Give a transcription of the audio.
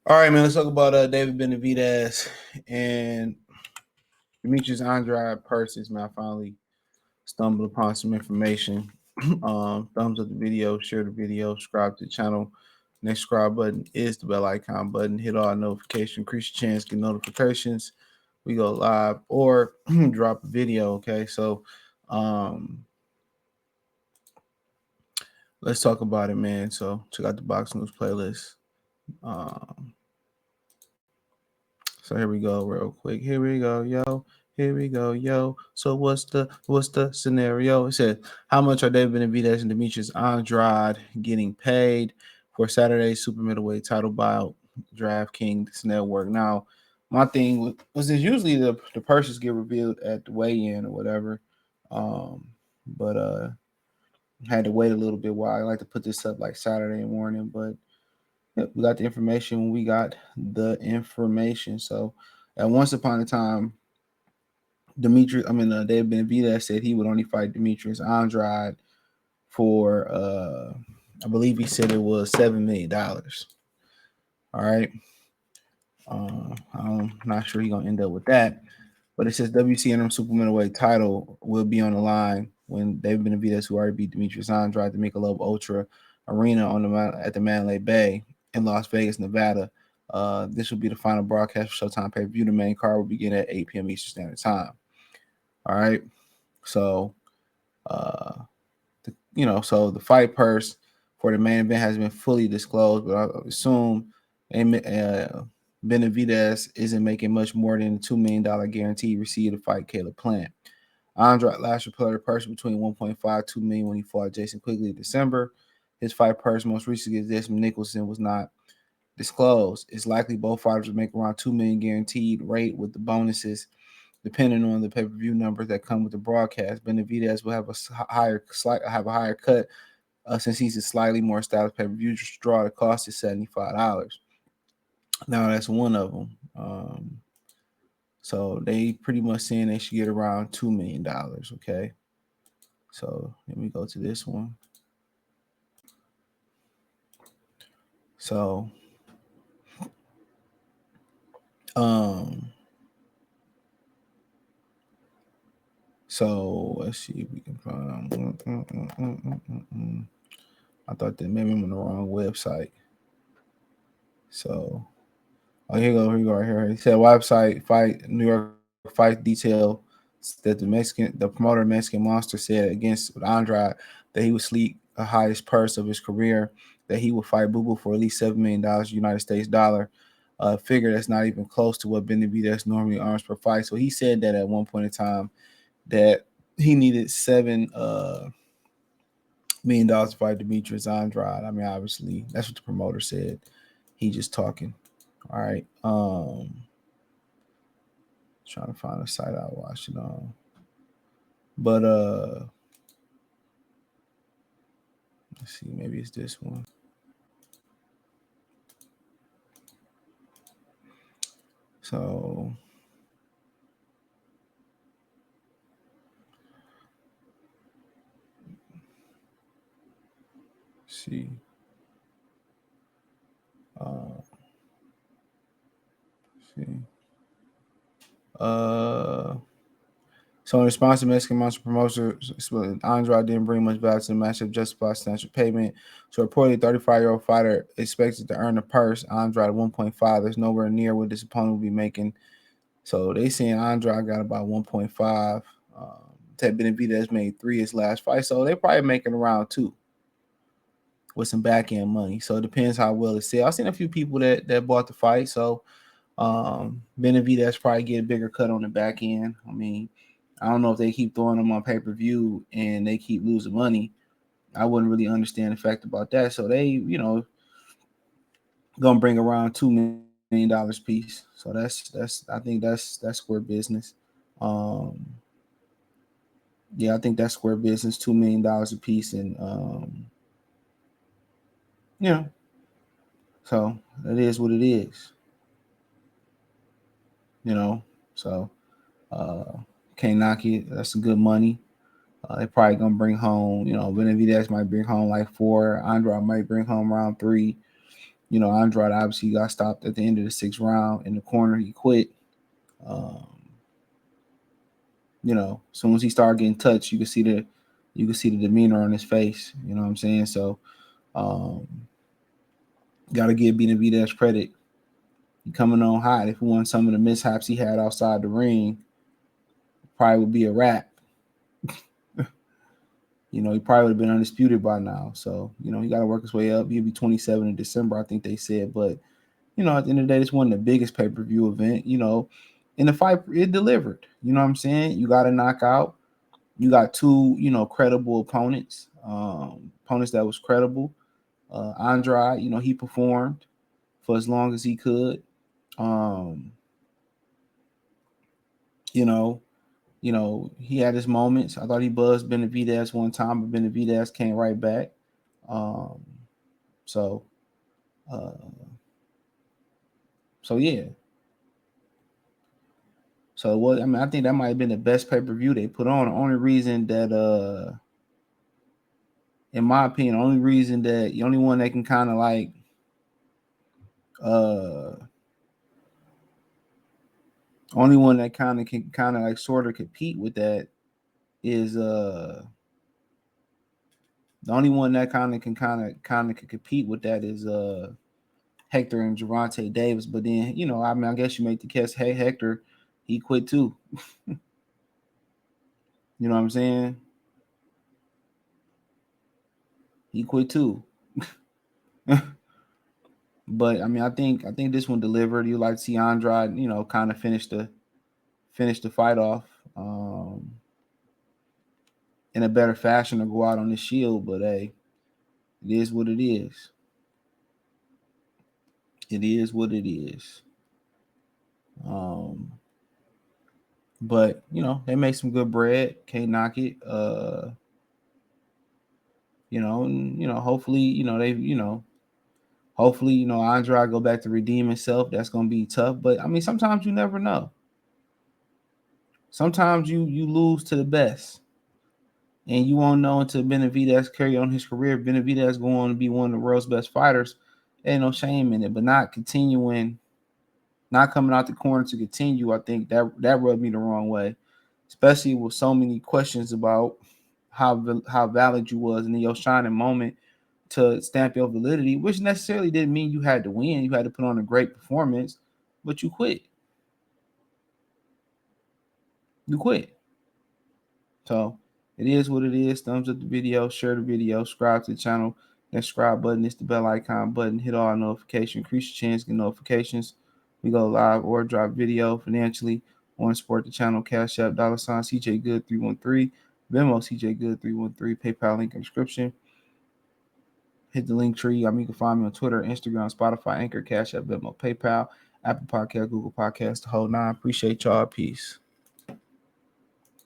All right, man. Let's talk about David Benavidez and Demetrius Andrade purses. Man, I finally stumbled upon some information. Thumbs up the video, share the video, subscribe to the channel. Next subscribe button is the bell icon button. Hit all notifications, increase your chance, get notifications. We go live or drop a video. Okay, so let's talk about it, man. So check out the box news playlist. So here we go, real quick. Here we go, yo. Here we go, yo. So what's the scenario? It said, how much are David Benavidez and Demetrius Andrade getting paid for Saturday's super middleweight title bout, DraftKings Network? Now, my thing was this usually the purses get revealed at the weigh-in or whatever, but had to wait a little bit while I like to put this up like Saturday morning, but. Yep, we got the information when we got the information. So, at once upon a time, David Benavidez said he would only fight Demetrius Andrade for, I believe he said it was $7 million. All right. I'm not sure he's going to end up with that. But it says WC interim super middleweight title will be on the line when David Benavidez, who already beat Demetrius Andrade to make a Love Ultra Arena at the Mandalay Bay in Las Vegas, Nevada. This will be the final broadcast for Showtime pay-per-view. The main card will begin at 8 p.m. Eastern Standard Time. All right. So, so the fight purse for the main event has been fully disclosed, but I assume Benavidez isn't making much more than a $2 million guarantee he received to fight Caleb Plant. Andrade last reported purse between $1.5 to $2 million when he fought Jason Quigley in December. His fight purse most recently against Desmond Nicholson was not disclosed. It's likely both fighters will make around $2 million guaranteed rate with the bonuses depending on the pay-per-view numbers that come with the broadcast. Benavidez will have a higher cut since he's a slightly more established pay-per-view draw. The cost is $75. Now that's one of them. So they pretty much saying they should get around $2 million. Okay. So let me go to this one. So, let's see if we can find. I thought that maybe I'm on the wrong website. So, here you go right here. He said website fight New York fight detail that the promoter Mexican Monster said against Andrade that he would sleep the highest purse of his career, that he would fight Boo Boo for at least $7 million United States dollar. Figure that's not even close to what Benavidez normally earns per fight. So he said that at one point in time that he needed $7 million to fight Demetrius Andrade. I mean, obviously, that's what the promoter said. He just talking. All right. Trying to find a site I watched it on. But let's see, maybe it's this one. So let's see. So in response to Mexican Monster promoter, Andrade didn't bring much value to the matchup, justified substantial payment. So reportedly, 35-year-old fighter expected to earn a purse. Andrade 1.5. There's nowhere near what this opponent will be making. So they saying Andrade got about 1.5. Ted Benavidez made 3 his last fight, so they're probably making around 2 with some back end money. So it depends how well it's sold. I've seen a few people that bought the fight, so Benavidez probably get a bigger cut on the back end. I mean, I don't know if they keep throwing them on pay-per-view and they keep losing money. I wouldn't really understand the fact about that. So they, gonna bring around $2 million piece. So I think that's square business. Yeah, I think that's square business, $2 million a piece, and so it is what it is. So can't knock it. That's some good money. They're probably gonna bring home, Benavidez might bring home like 4. Andrade might bring home around 3. Andrade obviously got stopped at the end of the 6th round in the corner. He quit. As soon as he started getting touched, you could see the demeanor on his face. You know what I'm saying? So, got to give Benavidez credit. He coming on hot. If he won some of the mishaps he had outside the ring, probably would be a wrap. He probably would have been undisputed by now. So, he got to work his way up. He'll be 27 in December, I think they said. But, at the end of the day, this wasn't the biggest pay-per-view event. In the fight, it delivered. You know what I'm saying? You got a knockout. You got two, credible opponents, opponents that was credible. Andrade, he performed for as long as he could. You know, he had his moments. I thought he buzzed Benavidez one time, but Benavidez came right back. Um, so, uh, yeah. So what? I think that might have been the best pay per view they put on. The only reason that, in my opinion, the only one that can kind of like, only one that kind of like sort of compete with that is the only one that kind of can compete with that is Hector and Gervonta Davis. But then I guess you make the case, hey, Hector, he quit too. You know what I'm saying? He quit too. But I think this one delivered. You like to see Andrade, kind of finish the fight off in a better fashion to go out on the shield. But hey, it is what it is. It is what it is. But they make some good bread. Can't knock it. Hopefully, hopefully, Andrade go back to redeem himself. That's gonna be tough. But sometimes you never know. Sometimes you lose to the best. And you won't know until Benavidez carry on his career. Benavidez going to be one of the world's best fighters. Ain't no shame in it. But not continuing, not coming out the corner to continue, I think that rubbed me the wrong way. Especially with so many questions about how valid you was in your shining moment to stamp your validity, which necessarily didn't mean you had to win. You had to put on a great performance, but you quit. You quit. So it is what it is. Thumbs up the video, share the video, subscribe to the channel. That subscribe button is the bell icon button. Hit all notifications. Increase your chance to get notifications. We go live or drop video financially. Want to support the channel? Cash App, $ CJ Good 313. Venmo CJ Good 313. PayPal link in the description. Hit the link tree. You can find me on Twitter, Instagram, Spotify, Anchor, Cash App, Venmo, PayPal, Apple Podcast, Google Podcast, the whole nine. Appreciate y'all. Peace.